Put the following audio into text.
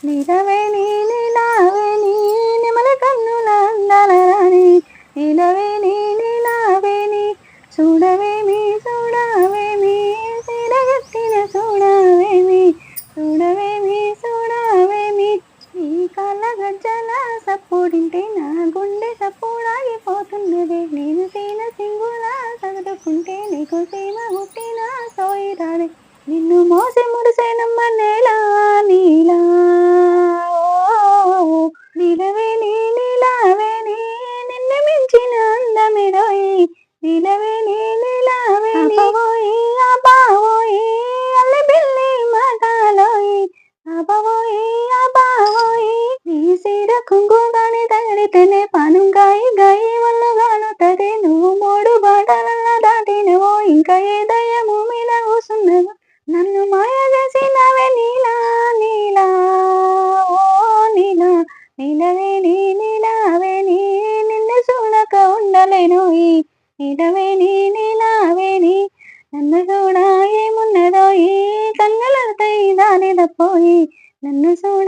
నీలవే నీ నీలావే నీ నెమల కన్నుల అందాల రాణి నీలవే నీ నీలావే నీ చూడవేమి చూడవేమి సిరగట్టిన చూడవేమి చూడవేమి చూడవేమి నీ కాళ్ళ గజ్జల సప్పుడింటే నా గుండె సప్పుడాగిపోతున్నదే నేను సీన సింగుల సదురుకుంటే నీకు సీమ హుట్టిన సోయి రాదే నిన్ను మోసి మురిసేనమ్మ నేలా నీలా నీలవే నీ నీలావే నీ నిన్ను మించిన అందమిరోయి నీలవే నీ నీలావే ఆపవోయి ఆపావోయి అల్లి బిల్లి మాటలోయి ఆపవోయి ఆపావోయి నీ సీర కుంకుగాని తగిలితేనే పానం గాయి గాయి వల్లగానుతది నువ్వు మూడు బాటలల్ల దాటినవో ఇంకా ఏ దయ్యము మీద కూసున్నదో నన్ను మాయ చేసినవే నీలా నీలా ఓ నీలా నీలవే నీ నీలావే నీ నిన్ను చూడక ఉండలేనోయి నీలవే నీ నీలావే నీ నన్ను చూడ ఏమున్నదో ఈ కన్నులతై దాని తప్పోయి నన్ను చూడ